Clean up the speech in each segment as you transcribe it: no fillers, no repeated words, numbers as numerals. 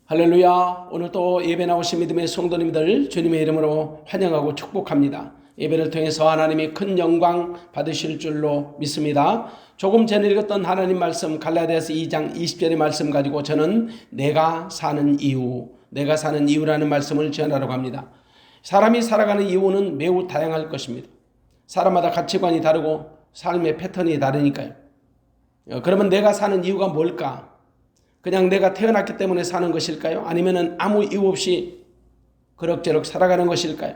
할렐루야. 오늘 또 예배 나오신 믿음의 성도님들 주님의 이름으로 환영하고 축복합니다. 예배를 통해서 하나님이 큰 영광 받으실 줄로 믿습니다. 조금 전에 읽었던 하나님 말씀 갈라디아서 2장 20절의 말씀 가지고 저는 내가 사는 이유라는 말씀을 전하려고 합니다. 사람이 살아가는 이유는 매우 다양할 것입니다. 사람마다 가치관이 다르고 삶의 패턴이 다르니까요. 그러면 내가 사는 이유가 뭘까? 그냥 내가 태어났기 때문에 사는 것일까요? 아니면 아무 이유 없이 그럭저럭 살아가는 것일까요?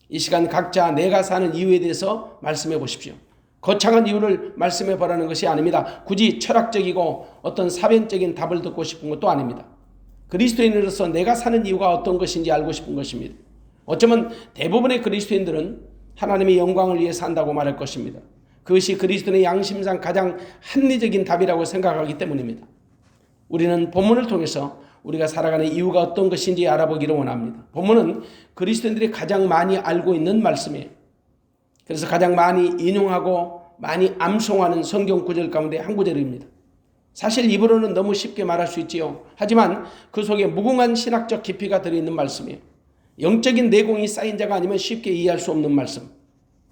이 시간 각자 내가 사는 이유에 대해서 말씀해 보십시오. 거창한 이유를 말씀해 보라는 것이 아닙니다. 굳이 철학적이고 어떤 사변적인 답을 듣고 싶은 것도 아닙니다. 그리스도인으로서 내가 사는 이유가 어떤 것인지 알고 싶은 것입니다. 어쩌면 대부분의 그리스도인들은 하나님의 영광을 위해 산다고 말할 것입니다. 그것이 그리스도인의 양심상 가장 합리적인 답이라고 생각하기 때문입니다. 우리는 본문을 통해서 우리가 살아가는 이유가 어떤 것인지 알아보기를 원합니다. 본문은 그리스도인들이 가장 많이 알고 있는 말씀이에요. 그래서 가장 많이 인용하고 많이 암송하는 성경 구절 가운데 한 구절입니다. 사실 입으로는 너무 쉽게 말할 수 있지요. 하지만 그 속에 무궁한 신학적 깊이가 들어있는 말씀이에요. 영적인 내공이 쌓인 자가 아니면 쉽게 이해할 수 없는 말씀.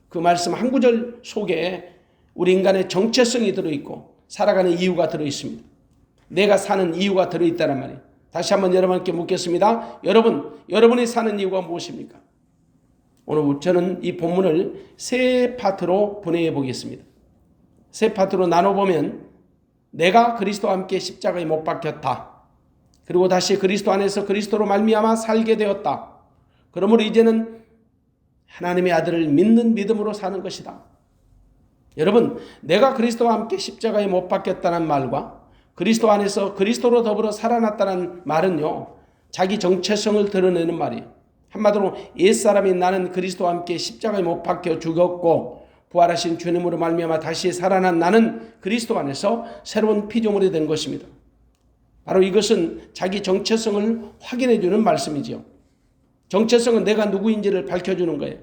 그 말씀 한 구절 속에 우리 인간의 정체성이 들어있고 살아가는 이유가 들어있습니다. 내가 사는 이유가 들어있다는 말이에요. 다시 한번 여러분께 묻겠습니다. 여러분이 사는 이유가 무엇입니까? 오늘 저는 이 본문을 세 파트로 분해해 보겠습니다. 세 파트로 나눠보면 내가 그리스도와 함께 십자가에 못 박혔다. 그리고 다시 그리스도 안에서 그리스도로 말미암아 살게 되었다. 그러므로 이제는 하나님의 아들을 믿는 믿음으로 사는 것이다. 여러분, 내가 그리스도와 함께 십자가에 못 박혔다는 말과 그리스도 안에서 그리스도로 더불어 살아났다는 말은요, 자기 정체성을 드러내는 말이에요. 한마디로 옛사람인 나는 그리스도와 함께 십자가에 못 박혀 죽었고 부활하신 주님으로 말미암아 다시 살아난 나는 그리스도 안에서 새로운 피조물이 된 것입니다. 바로 이것은 자기 정체성을 확인해 주는 말씀이지요. 정체성은 내가 누구인지를 밝혀주는 거예요.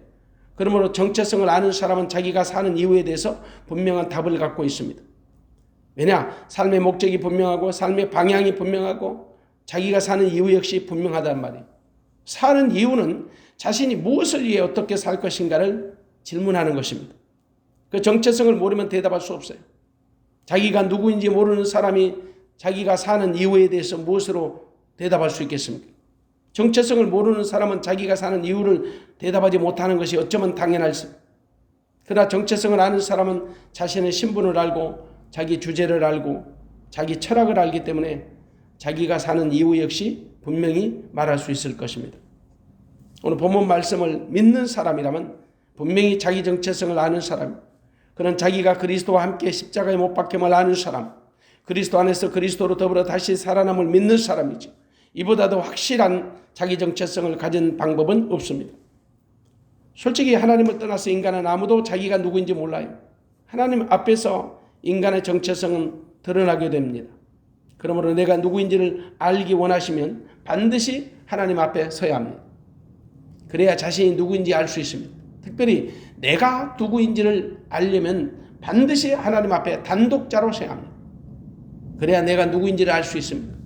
그러므로 정체성을 아는 사람은 자기가 사는 이유에 대해서 분명한 답을 갖고 있습니다. 왜냐? 삶의 목적이 분명하고 삶의 방향이 분명하고 자기가 사는 이유 역시 분명하단 말이에요. 사는 이유는 자신이 무엇을 위해 어떻게 살 것인가를 질문하는 것입니다. 그 정체성을 모르면 대답할 수 없어요. 자기가 누구인지 모르는 사람이 자기가 사는 이유에 대해서 무엇으로 대답할 수 있겠습니까? 정체성을 모르는 사람은 자기가 사는 이유를 대답하지 못하는 것이 어쩌면 당연할 수. 그러나 정체성을 아는 사람은 자신의 신분을 알고 자기 주제를 알고 자기 철학을 알기 때문에 자기가 사는 이유 역시 분명히 말할 수 있을 것입니다. 오늘 본문 말씀을 믿는 사람이라면 분명히 자기 정체성을 아는 사람, 그는 자기가 그리스도와 함께 십자가에 못 박힘을 아는 사람, 그리스도 안에서 그리스도로 더불어 다시 살아남을 믿는 사람이죠. 이보다도 확실한 자기 정체성을 가진 방법은 없습니다. 솔직히 하나님을 떠나서 인간은 아무도 자기가 누구인지 몰라요. 하나님 앞에서 인간의 정체성은 드러나게 됩니다. 그러므로 내가 누구인지를 알기 원하시면 반드시 하나님 앞에 서야 합니다. 그래야 자신이 누구인지 알 수 있습니다. 특별히 내가 누구인지를 알려면 반드시 하나님 앞에 단독자로 서야 합니다. 그래야 내가 누구인지를 알 수 있습니다.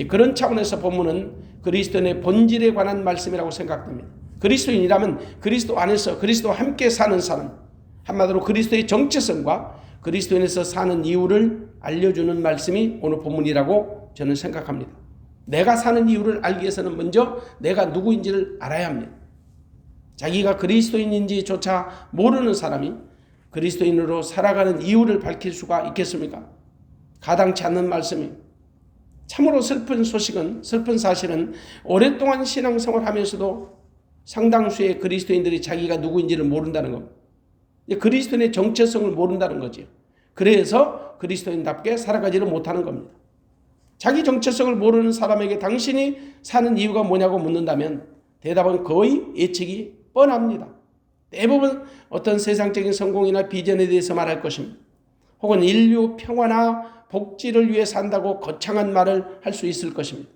그런 차원에서 본문은 그리스도인의 본질에 관한 말씀이라고 생각됩니다. 그리스도인이라면 그리스도 안에서 그리스도와 함께 사는 사람, 한마디로 그리스도의 정체성과 그리스도인에서 사는 이유를 알려주는 말씀이 오늘 본문이라고 저는 생각합니다. 내가 사는 이유를 알기 위해서는 먼저 내가 누구인지를 알아야 합니다. 자기가 그리스도인인지조차 모르는 사람이 그리스도인으로 살아가는 이유를 밝힐 수가 있겠습니까? 가당치 않는 말씀입니다. 참으로 슬픈 사실은 오랫동안 신앙생활을 하면서도 상당수의 그리스도인들이 자기가 누구인지를 모른다는 겁니다. 그리스도인의 정체성을 모른다는 거죠. 그래서 그리스도인답게 살아가지를 못하는 겁니다. 자기 정체성을 모르는 사람에게 당신이 사는 이유가 뭐냐고 묻는다면 대답은 거의 예측이 뻔합니다. 대부분 어떤 세상적인 성공이나 비전에 대해서 말할 것입니다. 혹은 인류 평화나 복지를 위해 산다고 거창한 말을 할 수 있을 것입니다.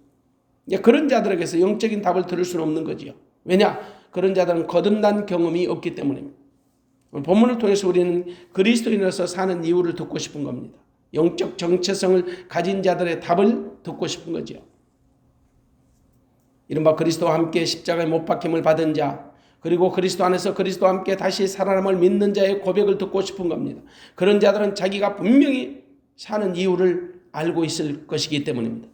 그런 자들에게서 영적인 답을 들을 수는 없는 거지요. 왜냐? 그런 자들은 거듭난 경험이 없기 때문입니다. 본문을 통해서 우리는 그리스도인으로서 사는 이유를 듣고 싶은 겁니다. 영적 정체성을 가진 자들의 답을 듣고 싶은 거죠. 이른바 그리스도와 함께 십자가에 못 박힘을 받은 자, 그리고 그리스도 안에서 그리스도와 함께 다시 살아남을 믿는 자의 고백을 듣고 싶은 겁니다. 그런 자들은 자기가 분명히 사는 이유를 알고 있을 것이기 때문입니다.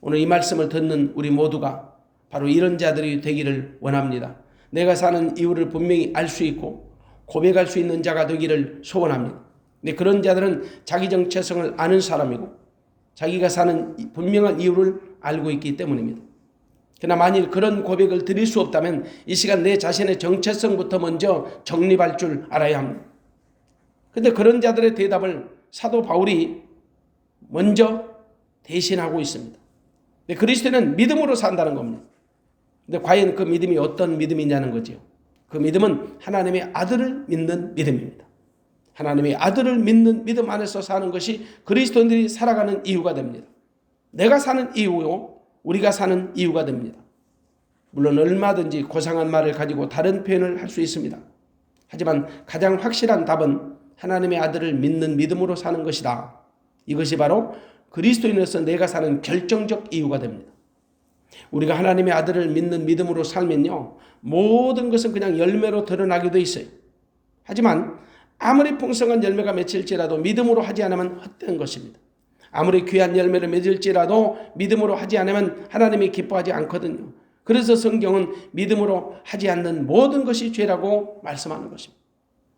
오늘 이 말씀을 듣는 우리 모두가 바로 이런 자들이 되기를 원합니다. 내가 사는 이유를 분명히 알 수 있고 고백할 수 있는 자가 되기를 소원합니다. 근데 그런 자들은 자기 정체성을 아는 사람이고 자기가 사는 분명한 이유를 알고 있기 때문입니다. 그러나 만일 그런 고백을 드릴 수 없다면 이 시간 내 자신의 정체성부터 먼저 정립할 줄 알아야 합니다. 그런데 그런 자들의 대답을 사도 바울이 먼저 대신하고 있습니다. 그리스도는 믿음으로 산다는 겁니다. 근데 과연 그 믿음이 어떤 믿음이냐는 거죠. 그 믿음은 하나님의 아들을 믿는 믿음입니다. 하나님의 아들을 믿는 믿음 안에서 사는 것이 그리스도인들이 살아가는 이유가 됩니다. 내가 사는 이유요, 우리가 사는 이유가 됩니다. 물론 얼마든지 고상한 말을 가지고 다른 표현을 할 수 있습니다. 하지만 가장 확실한 답은 하나님의 아들을 믿는 믿음으로 사는 것이다. 이것이 바로 그리스도인으로서 내가 사는 결정적 이유가 됩니다. 우리가 하나님의 아들을 믿는 믿음으로 살면요, 모든 것은 그냥 열매로 드러나게 돼 있어요. 하지만 아무리 풍성한 열매가 맺힐지라도 믿음으로 하지 않으면 헛된 것입니다. 아무리 귀한 열매를 맺을지라도 믿음으로 하지 않으면 하나님이 기뻐하지 않거든요. 그래서 성경은 믿음으로 하지 않는 모든 것이 죄라고 말씀하는 것입니다.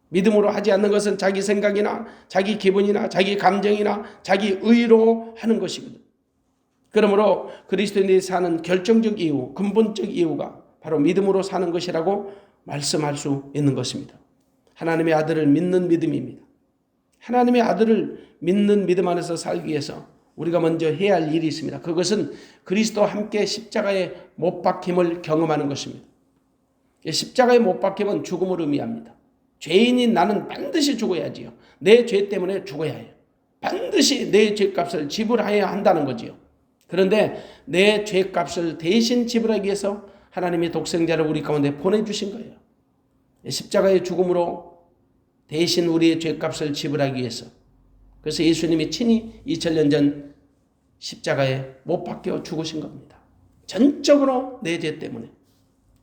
믿음으로 하지 않는 것은 자기 생각이나 자기 기분이나 자기 감정이나 자기 의로 하는 것이거든요. 그러므로 그리스도인이 사는 결정적 이유, 근본적 이유가 바로 믿음으로 사는 것이라고 말씀할 수 있는 것입니다. 하나님의 아들을 믿는 믿음입니다. 하나님의 아들을 믿는 믿음 안에서 살기 위해서 우리가 먼저 해야 할 일이 있습니다. 그것은 그리스도와 함께 십자가에 못 박힘을 경험하는 것입니다. 십자가에 못 박힘은 죽음을 의미합니다. 죄인인 나는 반드시 죽어야지요. 내 죄 때문에 죽어야 해요. 반드시 내 죄값을 지불해야 한다는 거지요. 그런데 내 죄값을 대신 지불하기 위해서 하나님이 독생자를 우리 가운데 보내주신 거예요. 십자가의 죽음으로 대신 우리의 죄값을 지불하기 위해서. 그래서 예수님이 친히 2000년 전 십자가에 못 박혀 죽으신 겁니다. 전적으로 내 죄 때문에.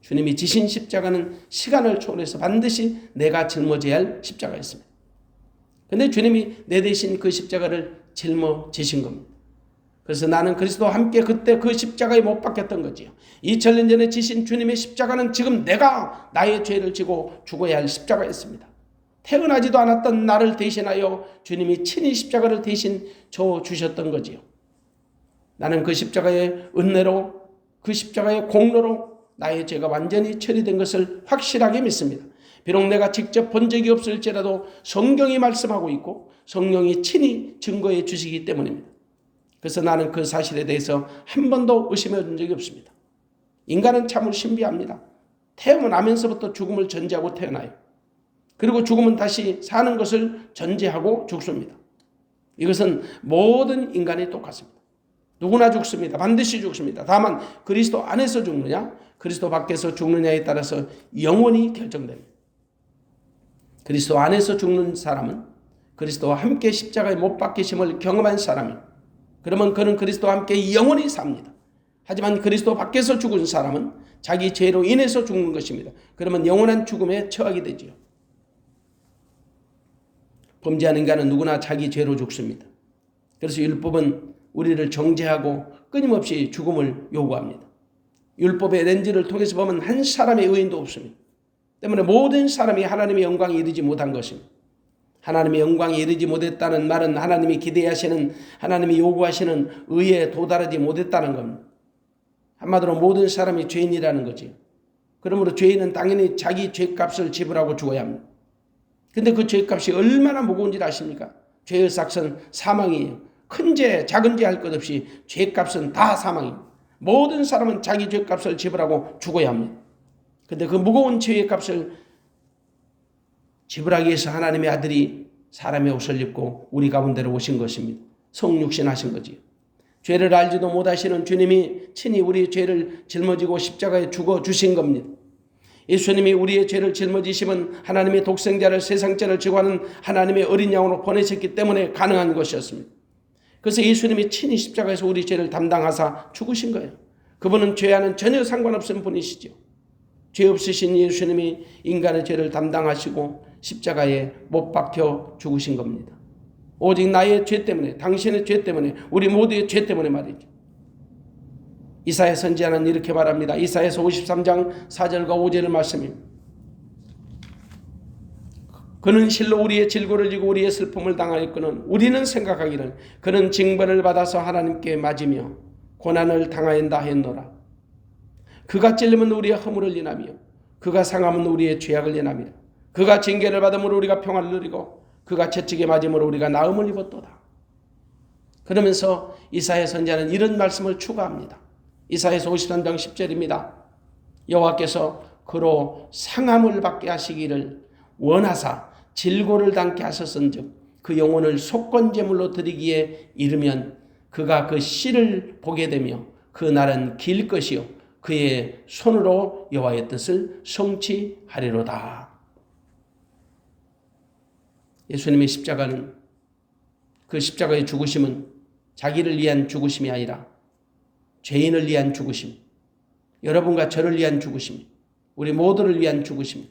주님이 지신 십자가는 시간을 초월해서 반드시 내가 짊어져야 할 십자가였습니다. 그런데 주님이 내 대신 그 십자가를 짊어지신 겁니다. 그래서 나는 그리스도와 함께 그때 그 십자가에 못 박혔던 거지요. 2000년 전에 지신 주님의 십자가는 지금 내가 나의 죄를 지고 죽어야 할 십자가였습니다. 태어나지도 않았던 나를 대신하여 주님이 친히 십자가를 대신 져 주셨던 거지요. 나는 그 십자가의 은혜로, 그 십자가의 공로로 나의 죄가 완전히 처리된 것을 확실하게 믿습니다. 비록 내가 직접 본 적이 없을지라도 성경이 말씀하고 있고 성령이 친히 증거해 주시기 때문입니다. 그래서 나는 그 사실에 대해서 한 번도 의심해 본 적이 없습니다. 인간은 참으로 신비합니다. 태어나면서부터 죽음을 전제하고 태어나요. 그리고 죽음은 다시 사는 것을 전제하고 죽습니다. 이것은 모든 인간이 똑같습니다. 누구나 죽습니다. 반드시 죽습니다. 다만 그리스도 안에서 죽느냐, 그리스도 밖에서 죽느냐에 따라서 영원히 결정됩니다. 그리스도 안에서 죽는 사람은 그리스도와 함께 십자가에 못 박히심을 경험한 사람입니다. 그러면 그는 그리스도와 함께 영원히 삽니다. 하지만 그리스도 밖에서 죽은 사람은 자기 죄로 인해서 죽는 것입니다. 그러면 영원한 죽음에 처하게 되지요. 범죄하는 인간은 누구나 자기 죄로 죽습니다. 그래서 율법은 우리를 정죄하고 끊임없이 죽음을 요구합니다. 율법의 렌즈를 통해서 보면 한 사람의 의인도 없습니다. 때문에 모든 사람이 하나님의 영광에 이르지 못한 것입니다. 하나님의 영광에 이르지 못했다는 말은 하나님이 기대하시는, 하나님이 요구하시는 의에 도달하지 못했다는 겁니다. 한마디로 모든 사람이 죄인이라는 거지요. 그러므로 죄인은 당연히 자기 죄값을 지불하고 죽어야 합니다. 근데 그 죄값이 얼마나 무거운지 아십니까? 죄의 삭은 사망이에요. 큰 죄, 작은 죄 할 것 없이 죄값은 다 사망입니다. 모든 사람은 자기 죄값을 지불하고 죽어야 합니다. 근데 그 무거운 죄의 값을 지불하기 위해서 하나님의 아들이 사람의 옷을 입고 우리 가운데로 오신 것입니다. 성육신 하신 거지요. 죄를 알지도 못하시는 주님이 친히 우리의 죄를 짊어지고 십자가에 죽어 주신 겁니다. 예수님이 우리의 죄를 짊어지심은 하나님의 독생자를 세상죄를 지고 하는 하나님의 어린 양으로 보내셨기 때문에 가능한 것이었습니다. 그래서 예수님이 친히 십자가에서 우리 죄를 담당하사 죽으신 거예요. 그분은 죄와는 전혀 상관없는 분이시죠. 죄 없으신 예수님이 인간의 죄를 담당하시고 십자가에 못 박혀 죽으신 겁니다. 오직 나의 죄 때문에, 당신의 죄 때문에, 우리 모두의 죄 때문에 말이죠. 이사야 선지자는 이렇게 말합니다. 이사야서 53장 4절과 5절의 말씀입니다. 그는 실로 우리의 질고를 지고 우리의 슬픔을 당하였거늘 우리는 생각하기를 그는 징벌을 받아서 하나님께 맞으며 고난을 당하였다 했노라. 그가 찔리면 우리의 허물을 인하며 그가 상하면 우리의 죄악을 인하며 그가 징계를 받음으로 우리가 평안을 누리고 그가 채찍에 맞음으로 우리가 나음을 입었도다. 그러면서 이사야 선지자는 이런 말씀을 추가합니다. 이사야서 53장 10절입니다. 여호와께서 그로 상함을 받게 하시기를 원하사 질고를 당케 하셨은즉 그 영혼을 속건제물로 드리기에 이르면 그가 그 씨를 보게 되며 그 날은 길 것이요 그의 손으로 여호와의 뜻을 성취하리로다. 예수님의 십자가는, 그 십자가의 죽으심은 자기를 위한 죽으심이 아니라 죄인을 위한 죽으심, 여러분과 저를 위한 죽으심, 우리 모두를 위한 죽으심.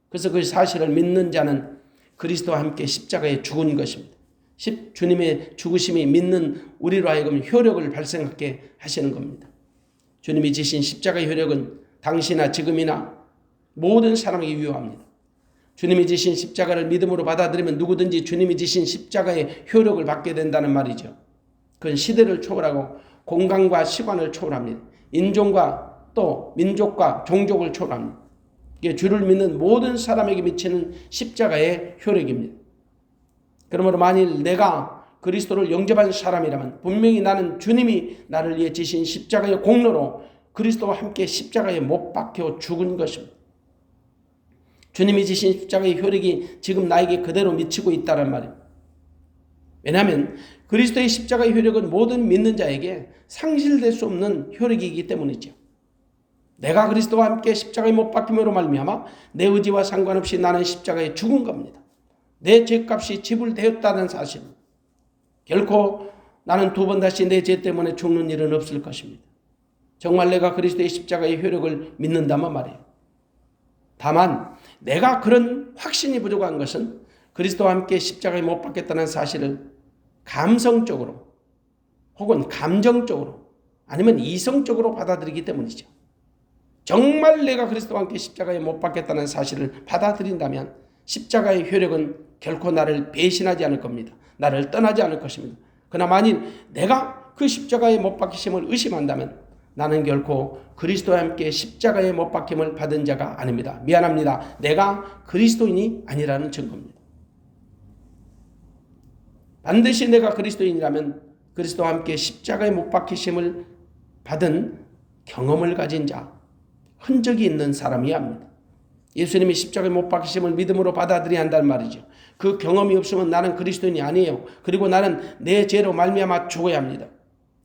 그래서 그 사실을 믿는 자는 그리스도와 함께 십자가에 죽은 것입니다. 주님의 죽으심이 믿는 우리로 하여금 효력을 발생하게 하시는 겁니다. 주님이 지신 십자가의 효력은 당시나 지금이나 모든 사람에게 유효합니다. 주님이 지신 십자가를 믿음으로 받아들이면 누구든지 주님이 지신 십자가의 효력을 받게 된다는 말이죠. 그건 시대를 초월하고 공간과 시간을 초월합니다. 인종과 또 민족과 종족을 초월합니다. 이게 주를 믿는 모든 사람에게 미치는 십자가의 효력입니다. 그러므로 만일 내가 그리스도를 영접한 사람이라면 분명히 나는 주님이 나를 위해 지신 십자가의 공로로 그리스도와 함께 십자가에 못 박혀 죽은 것입니다. 주님이 지신 십자가의 효력이 지금 나에게 그대로 미치고 있다는 말입니다. 왜냐하면 그리스도의 십자가의 효력은 모든 믿는 자에게 상실될 수 없는 효력이기 때문이죠. 내가 그리스도와 함께 십자가에 못 박힘으로 말미암아 내 의지와 상관없이 나는 십자가에 죽은 겁니다. 내 죄값이 지불되었다는 사실. 결코 나는 두 번 다시 내 죄 때문에 죽는 일은 없을 것입니다. 정말 내가 그리스도의 십자가의 효력을 믿는다면 말이에요. 다만 내가 그런 확신이 부족한 것은 그리스도와 함께 십자가에 못 박겠다는 사실을 감성적으로 혹은 감정적으로 아니면 이성적으로 받아들이기 때문이죠. 정말 내가 그리스도와 함께 십자가에 못 박겠다는 사실을 받아들인다면 십자가의 효력은 결코 나를 배신하지 않을 겁니다. 나를 떠나지 않을 것입니다. 그러나 만일 내가 그 십자가에 못 박히심을 의심한다면 나는 결코 그리스도와 함께 십자가에 못 박힘을 받은 자가 아닙니다. 미안합니다. 내가 그리스도인이 아니라는 증거입니다. 반드시 내가 그리스도인이라면 그리스도와 함께 십자가에 못 박히심을 받은 경험을 가진 자, 흔적이 있는 사람이어야 합니다. 예수님이 십자가에 못 박히심을 믿음으로 받아들여야 한다는 말이죠. 그 경험이 없으면 나는 그리스도인이 아니에요. 그리고 나는 내 죄로 말미암아 죽어야 합니다.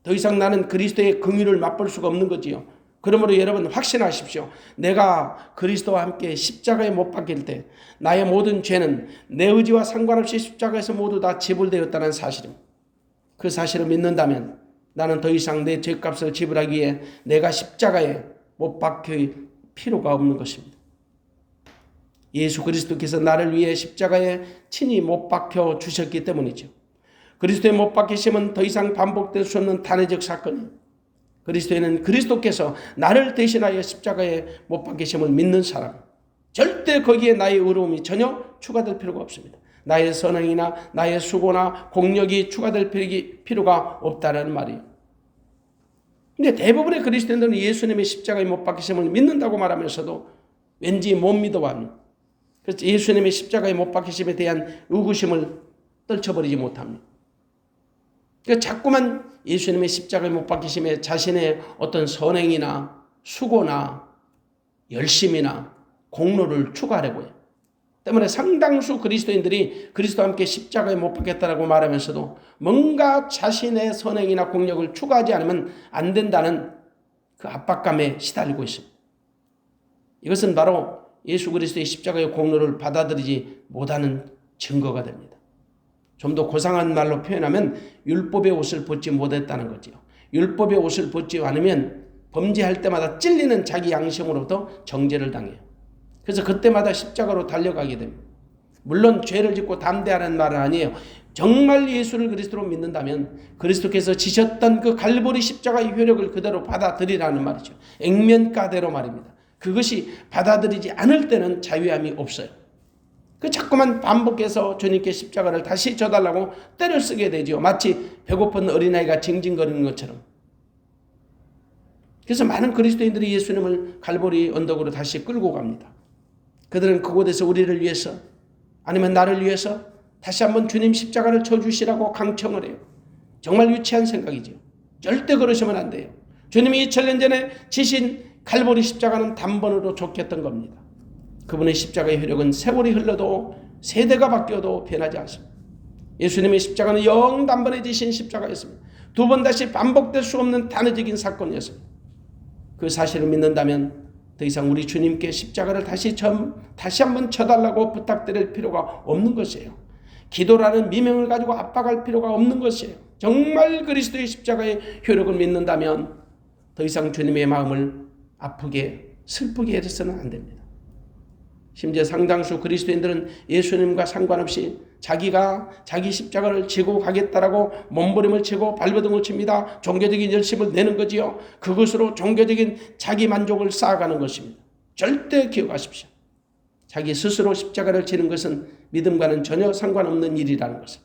더 이상 나는 그리스도의 긍휼을 맛볼 수가 없는 거지요. 그러므로 여러분 확신하십시오. 내가 그리스도와 함께 십자가에 못 박힐 때 나의 모든 죄는 내 의지와 상관없이 십자가에서 모두 다 지불되었다는 사실입니다. 그 사실을 믿는다면 나는 더 이상 내 죄값을 지불하기 위해 내가 십자가에 못 박힐 필요가 없는 것입니다. 예수 그리스도께서 나를 위해 십자가에 친히 못 박혀 주셨기 때문이죠. 그리스도에 못 박히심은 더 이상 반복될 수 없는 단회적 사건이에요. 그리스도에는 그리스도께서 나를 대신하여 십자가에 못 박히심을 믿는 사람, 절대 거기에 나의 의로움이 전혀 추가될 필요가 없습니다. 나의 선행이나 나의 수고나 공력이 추가될 필요가 없다는 말이에요. 근데 대부분의 그리스도인들은 예수님의 십자가에 못 박히심을 믿는다고 말하면서도 왠지 못 믿어합니다. 그래서 예수님의 십자가에 못 박히심에 대한 의구심을 떨쳐버리지 못합니다. 그러니까 자꾸만 예수님의 십자가에 못 박히심에 자신의 어떤 선행이나 수고나 열심이나 공로를 추가하려고 해요. 때문에 상당수 그리스도인들이 그리스도와 함께 십자가에 못 박혔다라고 말하면서도 뭔가 자신의 선행이나 공력을 추가하지 않으면 안 된다는 그 압박감에 시달리고 있습니다. 이것은 바로 예수 그리스도의 십자가의 공로를 받아들이지 못하는 증거가 됩니다. 좀 더 고상한 말로 표현하면 율법의 옷을 벗지 못했다는 거죠. 율법의 옷을 벗지 않으면 범죄할 때마다 찔리는 자기 양심으로부터 정죄를 당해요. 그래서 그때마다 십자가로 달려가게 됩니다. 물론 죄를 짓고 담대하는 말은 아니에요. 정말 예수를 그리스도로 믿는다면 그리스도께서 지셨던 그 갈보리 십자가의 효력을 그대로 받아들이라는 말이죠. 액면가대로 말입니다. 그것이 받아들이지 않을 때는 자유함이 없어요. 그 자꾸만 반복해서 주님께 십자가를 다시 져달라고 때를 쓰게 되죠. 마치 배고픈 어린아이가 징징거리는 것처럼. 그래서 많은 그리스도인들이 예수님을 갈보리 언덕으로 다시 끌고 갑니다. 그들은 그곳에서 우리를 위해서 아니면 나를 위해서 다시 한번 주님 십자가를 쳐주시라고 강청을 해요. 정말 유치한 생각이죠. 절대 그러시면 안 돼요. 주님이 2000년 전에 지신 갈보리 십자가는 단번으로 족했던 겁니다. 그분의 십자가의 효력은 세월이 흘러도 세대가 바뀌어도 변하지 않습니다. 예수님의 십자가는 영 단번에 지신 십자가였습니다. 두 번 다시 반복될 수 없는 단회적인 사건이었습니다. 그 사실을 믿는다면 더 이상 우리 주님께 십자가를 다시 한번 쳐달라고 부탁드릴 필요가 없는 것이에요. 기도라는 미명을 가지고 압박할 필요가 없는 것이에요. 정말 그리스도의 십자가의 효력을 믿는다면 더 이상 주님의 마음을 아프게 슬프게 해서는 안 됩니다. 심지어 상당수 그리스도인들은 예수님과 상관없이 자기가 자기 십자가를 지고 가겠다라고 몸부림을 치고 발버둥을 칩니다. 종교적인 열심을 내는 거지요. 그것으로 종교적인 자기 만족을 쌓아가는 것입니다. 절대 기억하십시오. 자기 스스로 십자가를 지는 것은 믿음과는 전혀 상관없는 일이라는 것을.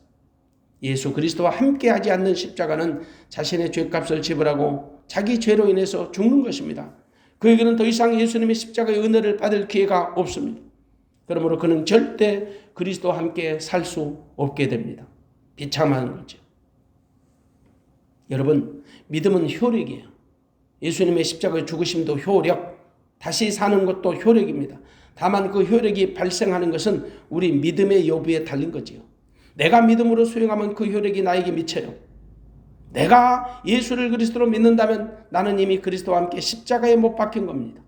예수 그리스도와 함께하지 않는 십자가는 자신의 죄값을 지불하고 자기 죄로 인해서 죽는 것입니다. 그에게는 더 이상 예수님의 십자가의 은혜를 받을 기회가 없습니다. 그러므로 그는 절대 그리스도와 함께 살 수 없게 됩니다. 비참한 거죠. 여러분, 믿음은 효력이에요. 예수님의 십자가의 죽으심도 효력, 다시 사는 것도 효력입니다. 다만 그 효력이 발생하는 것은 우리 믿음의 여부에 달린 거지요. 내가 믿음으로 수용하면 그 효력이 나에게 미쳐요. 내가 예수를 그리스도로 믿는다면 나는 이미 그리스도와 함께 십자가에 못 박힌 겁니다.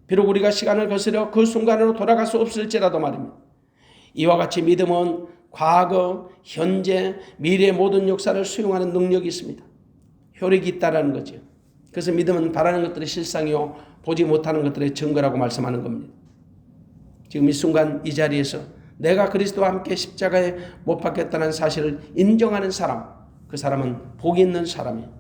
비록 우리가 시간을 거스려 그 순간으로 돌아갈 수 없을지라도 말입니다. 이와 같이 믿음은 과거, 현재, 미래의 모든 역사를 수용하는 능력이 있습니다. 효력이 있다는 거죠. 그래서 믿음은 바라는 것들의 실상이요 보지 못하는 것들의 증거라고 말씀하는 겁니다. 지금 이 순간 이 자리에서 내가 그리스도와 함께 십자가에 못 박혔다는 사실을 인정하는 사람, 그 사람은 복이 있는 사람이에요.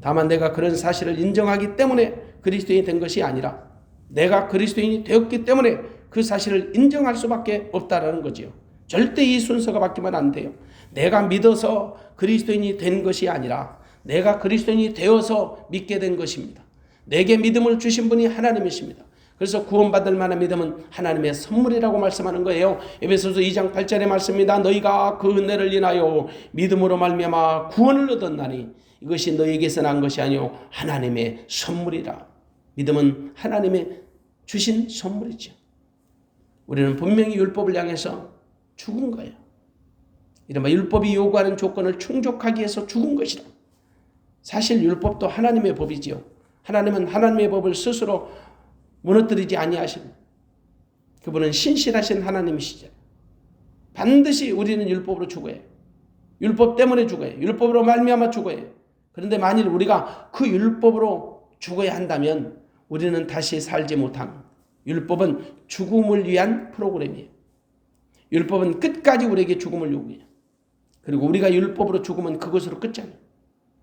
다만 내가 그런 사실을 인정하기 때문에 그리스도인이 된 것이 아니라 내가 그리스도인이 되었기 때문에 그 사실을 인정할 수밖에 없다라는 거지요. 절대 이 순서가 바뀌면 안 돼요. 내가 믿어서 그리스도인이 된 것이 아니라 내가 그리스도인이 되어서 믿게 된 것입니다. 내게 믿음을 주신 분이 하나님이십니다. 그래서 구원받을 만한 믿음은 하나님의 선물이라고 말씀하는 거예요. 에베소서 2장 8절의 말씀입니다. 너희가 그 은혜를 인하여 믿음으로 말미암아 구원을 얻었나니 이것이 너희에게서 난 것이 아니요 하나님의 선물이라. 믿음은 하나님의 주신 선물이죠. 우리는 분명히 율법을 향해서 죽은 거예요. 이른바 율법이 요구하는 조건을 충족하기 위해서 죽은 것이라. 사실 율법도 하나님의 법이지요. 하나님은 하나님의 법을 스스로 무너뜨리지 아니하십니다. 그분은 신실하신 하나님이시죠. 반드시 우리는 율법으로 죽어야 해요. 율법 때문에 죽어야 해요. 율법으로 말미암아 죽어야 해요. 그런데 만일 우리가 그 율법으로 죽어야 한다면 우리는 다시 살지 못합니다. 율법은 죽음을 위한 프로그램이에요. 율법은 끝까지 우리에게 죽음을 요구해요. 그리고 우리가 율법으로 죽으면 그것으로 끝이잖아요.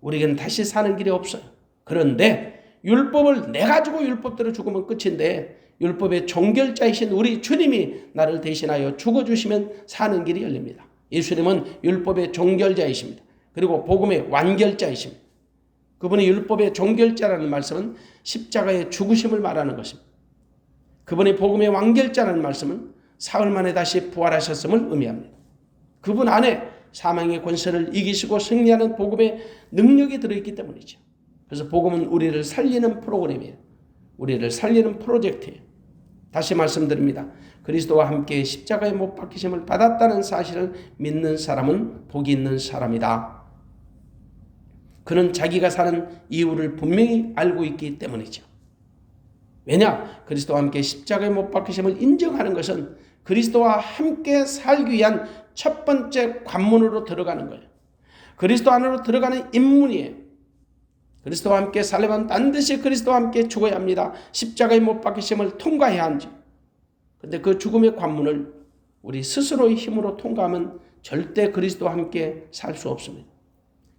우리에게는 다시 사는 길이 없어요. 그런데 율법을 내가지고 율법대로 죽으면 끝인데 율법의 종결자이신 우리 주님이 나를 대신하여 죽어주시면 사는 길이 열립니다. 예수님은 율법의 종결자이십니다. 그리고 복음의 완결자이십니다. 그분이 율법의 종결자라는 말씀은 십자가의 죽으심을 말하는 것입니다. 그분이 복음의 완결자라는 말씀은 사흘 만에 다시 부활하셨음을 의미합니다. 그분 안에 사망의 권세를 이기시고 승리하는 복음의 능력이 들어있기 때문이죠. 그래서 복음은 우리를 살리는 프로그램이에요. 우리를 살리는 프로젝트예요. 다시 말씀드립니다. 그리스도와 함께 십자가에 못 박히심을 받았다는 사실을 믿는 사람은 복이 있는 사람이다. 그는 자기가 사는 이유를 분명히 알고 있기 때문이죠. 왜냐? 그리스도와 함께 십자가에 못 박히심을 인정하는 것은 그리스도와 함께 살기 위한 첫 번째 관문으로 들어가는 거예요. 그리스도 안으로 들어가는 입문이에요. 그리스도와 함께 살려면 반드시 그리스도와 함께 죽어야 합니다. 십자가에 못 박히심을 통과해야 한지. 그런데 그 죽음의 관문을 우리 스스로의 힘으로 통과하면 절대 그리스도와 함께 살 수 없습니다.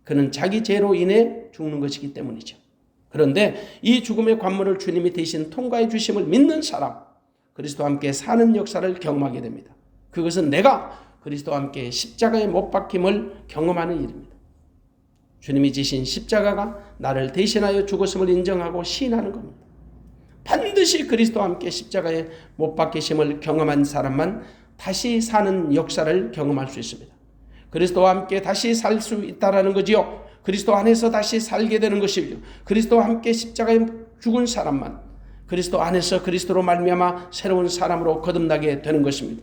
그는 자기 죄로 인해 죽는 것이기 때문이죠. 그런데 이 죽음의 관문을 주님이 대신 통과해 주심을 믿는 사람, 그리스도와 함께 사는 역사를 경험하게 됩니다. 그것은 내가 그리스도와 함께 십자가에 못 박힘을 경험하는 일입니다. 주님이 지신 십자가가 나를 대신하여 죽었음을 인정하고 시인하는 겁니다. 반드시 그리스도와 함께 십자가에 못 박히심을 경험한 사람만 다시 사는 역사를 경험할 수 있습니다. 그리스도와 함께 다시 살 수 있다라는 거지요. 그리스도 안에서 다시 살게 되는 것이죠. 그리스도와 함께 십자가에 죽은 사람만 그리스도 안에서 그리스도로 말미암아 새로운 사람으로 거듭나게 되는 것입니다.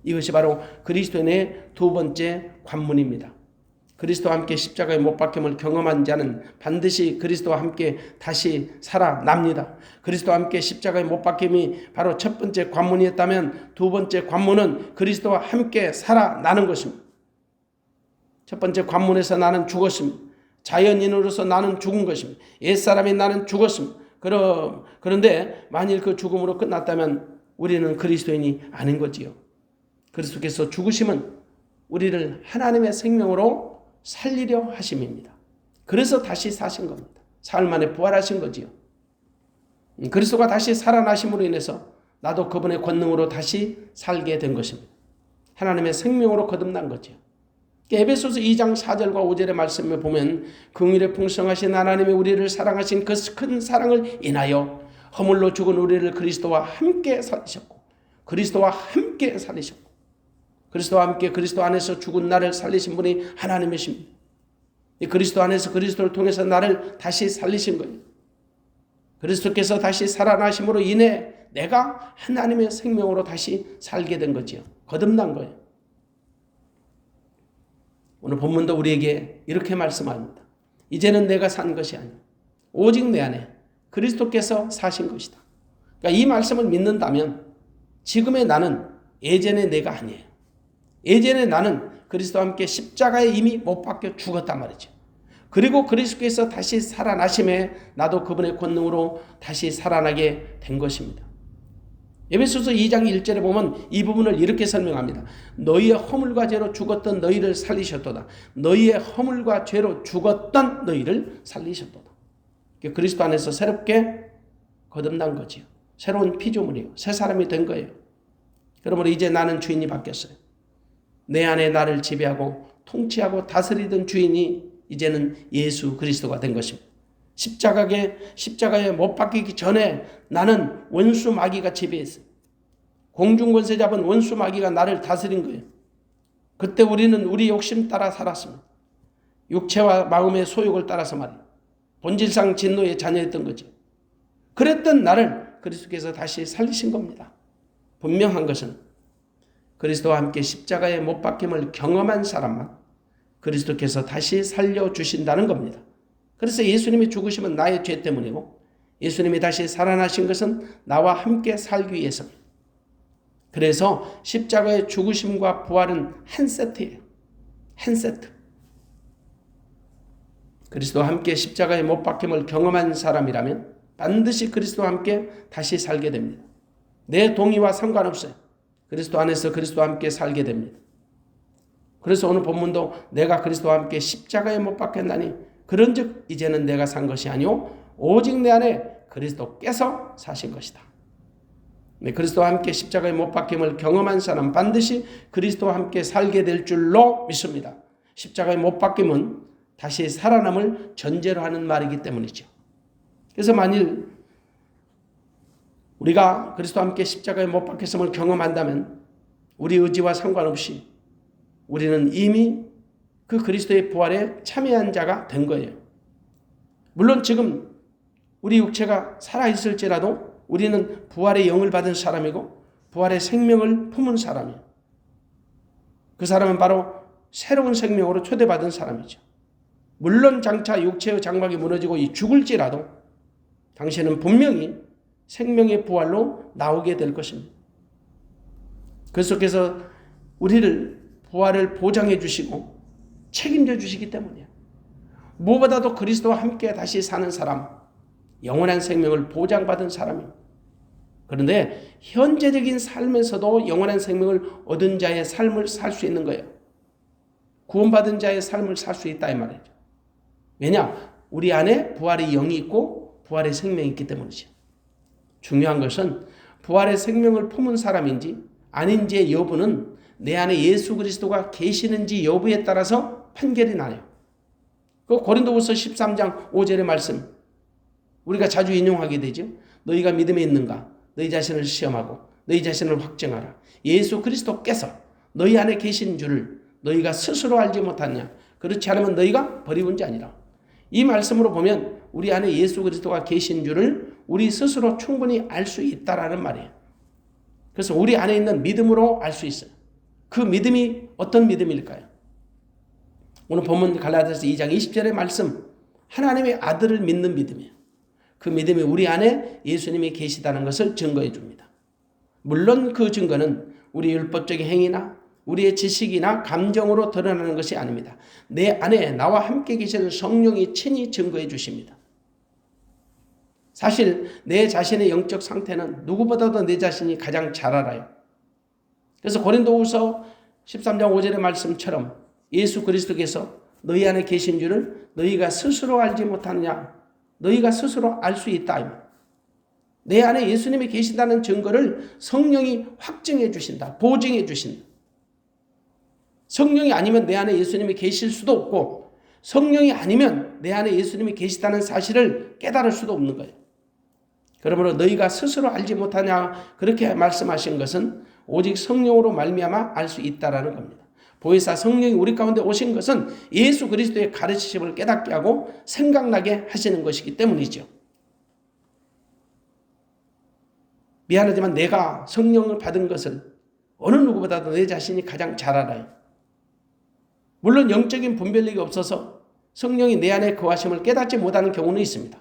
이것이 바로 그리스도인의 두 번째 관문입니다. 그리스도와 함께 십자가에 못 박힘을 경험한 자는 반드시 그리스도와 함께 다시 살아납니다. 그리스도와 함께 십자가에 못 박힘이 바로 첫 번째 관문이었다면 두 번째 관문은 그리스도와 함께 살아나는 것입니다. 첫 번째 관문에서 나는 죽었습니다. 자연인으로서 나는 죽은 것입니다. 옛사람이 나는 죽었습니다. 그런데 만일 그 죽음으로 끝났다면 우리는 그리스도인이 아닌 거지요. 그리스도께서 죽으심은 우리를 하나님의 생명으로 살리려 하심입니다. 그래서 다시 사신 겁니다. 사흘 만에 부활하신 거지요. 그리스도가 다시 살아나심으로 인해서 나도 그분의 권능으로 다시 살게 된 것입니다. 하나님의 생명으로 거듭난 거지요. 에베소서 2장 4절과 5절의 말씀을 보면 긍휼에 풍성하신 하나님이 우리를 사랑하신 그 큰 사랑을 인하여 허물로 죽은 우리를 그리스도와 함께 살리셨고 그리스도와 함께 살리셨고 그리스도와 함께 그리스도 안에서 죽은 나를 살리신 분이 하나님이십니다. 그리스도 안에서 그리스도를 통해서 나를 다시 살리신 거예요. 그리스도께서 다시 살아나심으로 인해 내가 하나님의 생명으로 다시 살게 된 거지요. 거듭난 거예요. 오늘 본문도 우리에게 이렇게 말씀합니다. 이제는 내가 산 것이 아니오 오직 내 안에 그리스도께서 사신 것이다. 그러니까 이 말씀을 믿는다면 지금의 나는 예전의 내가 아니에요. 예전의 나는 그리스도와 함께 십자가에 이미 못 박혀 죽었단 말이죠. 그리고 그리스도께서 다시 살아나심에 나도 그분의 권능으로 다시 살아나게 된 것입니다. 에베소서 2장 1절에 보면 이 부분을 이렇게 설명합니다. 너희의 허물과 죄로 죽었던 너희를 살리셨도다. 너희의 허물과 죄로 죽었던 너희를 살리셨도다. 그리스도 안에서 새롭게 거듭난 거지요. 새로운 피조물이에요. 새 사람이 된 거예요. 그러므로 이제 나는 주인이 바뀌었어요. 내 안에 나를 지배하고 통치하고 다스리던 주인이 이제는 예수 그리스도가 된 것입니다. 십자가에 못 박히기 전에 나는 원수 마귀가 지배했어요. 공중권세 잡은 원수 마귀가 나를 다스린 거예요. 그때 우리는 우리 욕심 따라 살았습니다. 육체와 마음의 소욕을 따라서 말이에요. 본질상 진노의 자녀였던 거죠. 그랬던 나를 그리스도께서 다시 살리신 겁니다. 분명한 것은 그리스도와 함께 십자가에 못 박힘을 경험한 사람만 그리스도께서 다시 살려주신다는 겁니다. 그래서 예수님이 죽으심은 나의 죄 때문이고 예수님이 다시 살아나신 것은 나와 함께 살기 위해서입니다. 그래서 십자가의 죽으심과 부활은 한 세트예요. 한 세트. 그리스도와 함께 십자가에 못 박힘을 경험한 사람이라면 반드시 그리스도와 함께 다시 살게 됩니다. 내 동의와 상관없어요. 그리스도 안에서 그리스도와 함께 살게 됩니다. 그래서 오늘 본문도 내가 그리스도와 함께 십자가에 못 박혔나니 그런즉 이제는 내가 산 것이 아니오 오직 내 안에 그리스도께서 사신 것이다. 네, 그리스도와 함께 십자가에 못 박힘을 경험한 사람 반드시 그리스도와 함께 살게 될 줄로 믿습니다. 십자가에 못 박힘은 다시 살아남을 전제로 하는 말이기 때문이죠. 그래서 만일 우리가 그리스도와 함께 십자가에 못 박혔음을 경험한다면 우리 의지와 상관없이 우리는 이미 그 그리스도의 부활에 참여한 자가 된 거예요. 물론 지금 우리 육체가 살아있을지라도 우리는 부활의 영을 받은 사람이고 부활의 생명을 품은 사람이에요. 그 사람은 바로 새로운 생명으로 초대받은 사람이죠. 물론 장차 육체의 장막이 무너지고 죽을지라도 당신은 분명히 생명의 부활로 나오게 될 것입니다. 그리스도께서 우리를 부활을 보장해 주시고 책임져 주시기 때문이에요. 무엇보다도 그리스도와 함께 다시 사는 사람, 영원한 생명을 보장받은 사람입니다. 그런데 현재적인 삶에서도 영원한 생명을 얻은 자의 삶을 살 수 있는 거예요. 구원받은 자의 삶을 살 수 있다 이 말이죠. 왜냐? 우리 안에 부활의 영이 있고 부활의 생명이 있기 때문이죠. 중요한 것은 부활의 생명을 품은 사람인지 아닌지의 여부는 내 안에 예수 그리스도가 계시는지 여부에 따라서 판결이 나요. 그 고린도후서 13장 5절의 말씀 우리가 자주 인용하게 되죠. 너희가 믿음에 있는가? 너희 자신을 시험하고 너희 자신을 확증하라. 예수 그리스도께서 너희 안에 계신 줄을 너희가 스스로 알지 못하냐? 그렇지 않으면 너희가 버리운 자니라. 이 말씀으로 보면 우리 안에 예수 그리스도가 계신 줄을 우리 스스로 충분히 알 수 있다라는 말이에요. 그래서 우리 안에 있는 믿음으로 알 수 있어요. 그 믿음이 어떤 믿음일까요? 오늘 본문 갈라디아서 2장 20절의 말씀, 하나님의 아들을 믿는 믿음이에요. 그 믿음이 우리 안에 예수님이 계시다는 것을 증거해 줍니다. 물론 그 증거는 우리 율법적인 행위나 우리의 지식이나 감정으로 드러나는 것이 아닙니다. 내 안에 나와 함께 계시는 성령이 친히 증거해 주십니다. 사실 내 자신의 영적 상태는 누구보다도 내 자신이 가장 잘 알아요. 그래서 고린도후서 13장 5절의 말씀처럼 예수 그리스도께서 너희 안에 계신 줄을 너희가 스스로 알지 못하느냐? 너희가 스스로 알 수 있다. 내 안에 예수님이 계신다는 증거를 성령이 확증해 주신다. 보증해 주신다. 성령이 아니면 내 안에 예수님이 계실 수도 없고 성령이 아니면 내 안에 예수님이 계시다는 사실을 깨달을 수도 없는 거예요. 그러므로 너희가 스스로 알지 못하냐 그렇게 말씀하신 것은 오직 성령으로 말미암아 알 수 있다라는 겁니다. 보혜사 성령이 우리 가운데 오신 것은 예수 그리스도의 가르치심을 깨닫게 하고 생각나게 하시는 것이기 때문이죠. 미안하지만 내가 성령을 받은 것을 어느 누구보다도 내 자신이 가장 잘 알아요. 물론 영적인 분별력이 없어서 성령이 내 안에 거하심을 깨닫지 못하는 경우는 있습니다.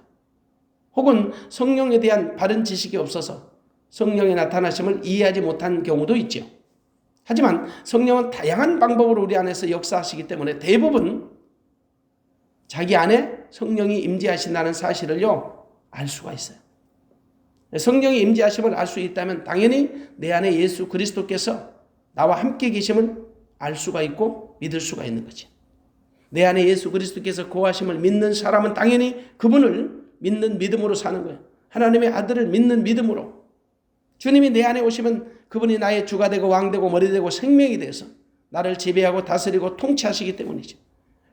혹은 성령에 대한 바른 지식이 없어서 성령의 나타나심을 이해하지 못한 경우도 있죠. 하지만 성령은 다양한 방법으로 우리 안에서 역사하시기 때문에 대부분 자기 안에 성령이 임재하신다는 사실을요 알 수가 있어요. 성령이 임재하심을 알 수 있다면 당연히 내 안에 예수 그리스도께서 나와 함께 계심을 알 수가 있고 믿을 수가 있는 거지. 내 안에 예수 그리스도께서 거하심을 믿는 사람은 당연히 그분을 믿는 믿음으로 사는 거예요. 하나님의 아들을 믿는 믿음으로. 주님이 내 안에 오시면 그분이 나의 주가 되고 왕 되고 머리 되고 생명이 돼서 나를 지배하고 다스리고 통치하시기 때문이죠.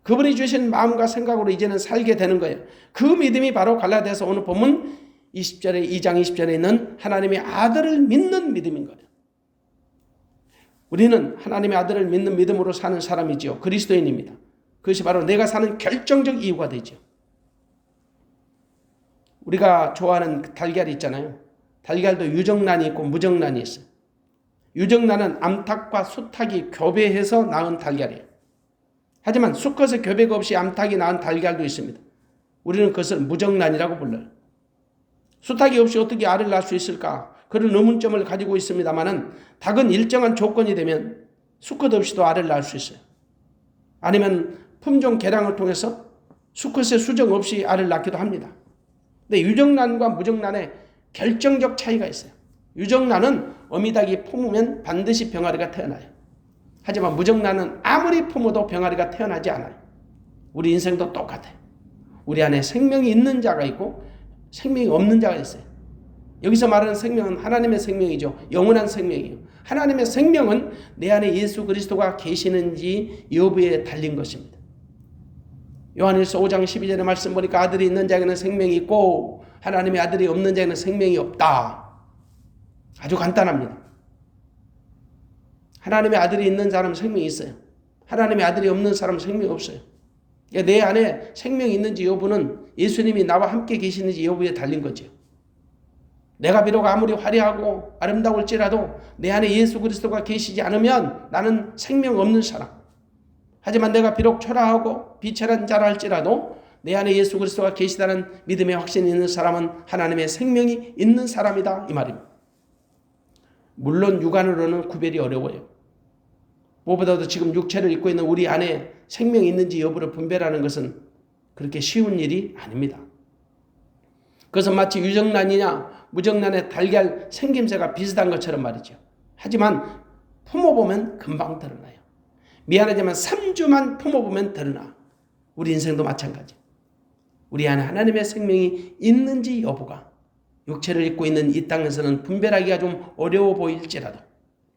그분이 주신 마음과 생각으로 이제는 살게 되는 거예요. 그 믿음이 바로 갈라디아서 오늘 본문 20절에 2장 20절에 있는 하나님의 아들을 믿는 믿음인 거예요. 우리는 하나님의 아들을 믿는 믿음으로 사는 사람이지요. 그리스도인입니다. 그것이 바로 내가 사는 결정적 이유가 되죠. 우리가 좋아하는 달걀이 있잖아요. 달걀도 유정란이 있고 무정란이 있어요. 유정란은 암탉과 수탉이 교배해서 낳은 달걀이에요. 하지만 수컷의 교배가 없이 암탉이 낳은 달걀도 있습니다. 우리는 그것을 무정란이라고 불러요. 수탉이 없이 어떻게 알을 낳을 수 있을까? 그런 의문점을 가지고 있습니다만은 닭은 일정한 조건이 되면 수컷 없이도 알을 낳을 수 있어요. 아니면 품종 개량을 통해서 수컷의 수정 없이 알을 낳기도 합니다. 근데 유정란과 무정란의 결정적 차이가 있어요. 유정란은 어미닭이 품으면 반드시 병아리가 태어나요. 하지만 무정란은 아무리 품어도 병아리가 태어나지 않아요. 우리 인생도 똑같아요. 우리 안에 생명이 있는 자가 있고 생명이 없는 자가 있어요. 여기서 말하는 생명은 하나님의 생명이죠. 영원한 생명이에요. 하나님의 생명은 내 안에 예수 그리스도가 계시는지 여부에 달린 것입니다. 요한일서 5장 12절의 말씀 보니까 아들이 있는 자에게는 생명이 있고 하나님의 아들이 없는 자에게는 생명이 없다. 아주 간단합니다. 하나님의 아들이 있는 사람은 생명이 있어요. 하나님의 아들이 없는 사람은 생명이 없어요. 내 안에 생명이 있는지 여부는 예수님이 나와 함께 계시는지 여부에 달린 거죠. 내가 비록 아무리 화려하고 아름다울지라도 내 안에 예수 그리스도가 계시지 않으면 나는 생명 없는 사람. 하지만 내가 비록 초라하고 비천한 자라 할지라도 내 안에 예수 그리스도가 계시다는 믿음의 확신이 있는 사람은 하나님의 생명이 있는 사람이다 이 말입니다. 물론 육안으로는 구별이 어려워요. 무엇보다도 지금 육체를 입고 있는 우리 안에 생명이 있는지 여부를 분별하는 것은 그렇게 쉬운 일이 아닙니다. 그것은 마치 유정란이냐 무정란의 달걀 생김새가 비슷한 것처럼 말이죠. 하지만 품어보면 금방 드러나요. 미안하지만 3주만 품어보면 드러나. 우리 인생도 마찬가지. 우리 안에 하나님의 생명이 있는지 여부가 육체를 입고 있는 이 땅에서는 분별하기가 좀 어려워 보일지라도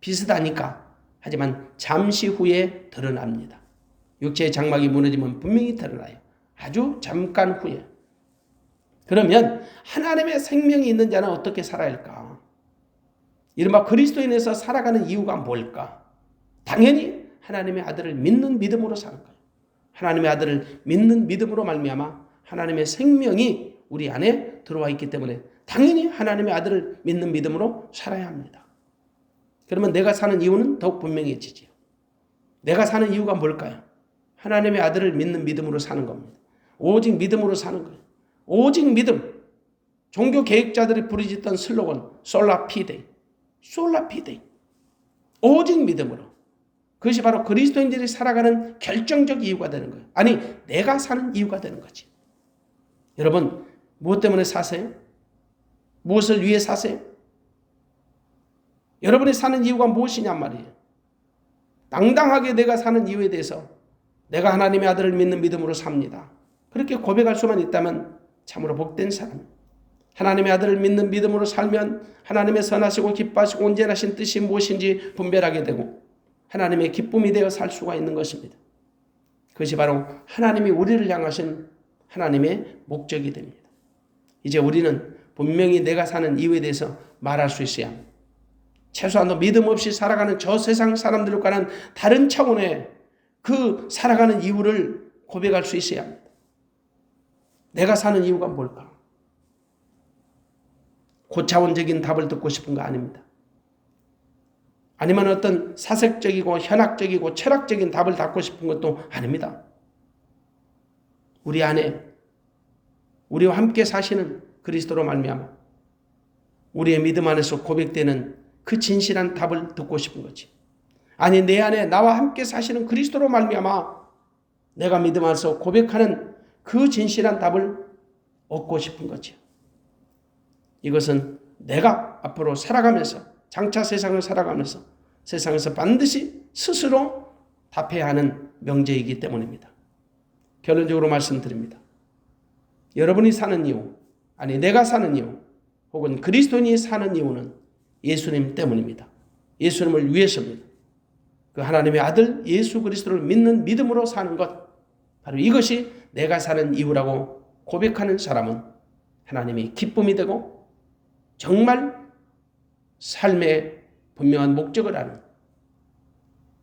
비슷하니까 하지만 잠시 후에 드러납니다. 육체의 장막이 무너지면 분명히 드러나요. 아주 잠깐 후에. 그러면 하나님의 생명이 있는 자는 어떻게 살아야 할까? 이른바 그리스도인에서 살아가는 이유가 뭘까? 당연히 하나님의 아들을 믿는 믿음으로 사는 거예요. 하나님의 아들을 믿는 믿음으로 말미암아 하나님의 생명이 우리 안에 들어와 있기 때문에 당연히 하나님의 아들을 믿는 믿음으로 살아야 합니다. 그러면 내가 사는 이유는 더욱 분명해지지요. 내가 사는 이유가 뭘까요? 하나님의 아들을 믿는 믿음으로 사는 겁니다. 오직 믿음으로 사는 거예요. 오직 믿음. 종교 계획자들이 부르짖던 슬로건 솔라 피데, 솔라 피데. 오직 믿음으로. 그것이 바로 그리스도인들이 살아가는 결정적 이유가 되는 거예요. 아니, 내가 사는 이유가 되는 거지. 여러분, 무엇 때문에 사세요? 무엇을 위해 사세요? 여러분이 사는 이유가 무엇이냔 말이에요. 당당하게 내가 사는 이유에 대해서 내가 하나님의 아들을 믿는 믿음으로 삽니다. 그렇게 고백할 수만 있다면 참으로 복된 사람. 하나님의 아들을 믿는 믿음으로 살면 하나님의 선하시고 기뻐하시고 온전하신 뜻이 무엇인지 분별하게 되고 하나님의 기쁨이 되어 살 수가 있는 것입니다. 그것이 바로 하나님이 우리를 향하신 하나님의 목적이 됩니다. 이제 우리는 분명히 내가 사는 이유에 대해서 말할 수 있어야 합니다. 최소한도 믿음 없이 살아가는 저 세상 사람들과는 다른 차원의 그 살아가는 이유를 고백할 수 있어야 합니다. 내가 사는 이유가 뭘까? 고차원적인 답을 듣고 싶은 거 아닙니다. 아니면 어떤 사색적이고 현학적이고 철학적인 답을 듣고 싶은 것도 아닙니다. 우리 안에 우리와 함께 사시는 그리스도로 말미암아 우리의 믿음 안에서 고백되는 그 진실한 답을 듣고 싶은 거지. 아니, 내 안에 나와 함께 사시는 그리스도로 말미암아 내가 믿음 안에서 고백하는 그 진실한 답을 얻고 싶은 거지. 이것은 내가 앞으로 살아가면서 장차 세상을 살아가면서 세상에서 반드시 스스로 답해야 하는 명제이기 때문입니다. 결론적으로 말씀드립니다. 여러분이 사는 이유, 아니 내가 사는 이유, 혹은 그리스도인이 사는 이유는 예수님 때문입니다. 예수님을 위해서입니다. 그 하나님의 아들 예수 그리스도를 믿는 믿음으로 사는 것, 바로 이것이 내가 사는 이유라고 고백하는 사람은 하나님이 기쁨이 되고 정말 삶의 분명한 목적을 아는,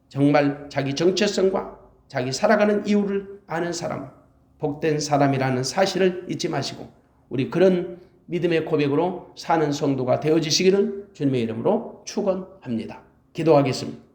정말 자기 정체성과 자기 살아가는 이유를 아는 사람, 복된 사람이라는 사실을 잊지 마시고 우리 그런 믿음의 고백으로 사는 성도가 되어지시기를 주님의 이름으로 축원합니다. 기도하겠습니다.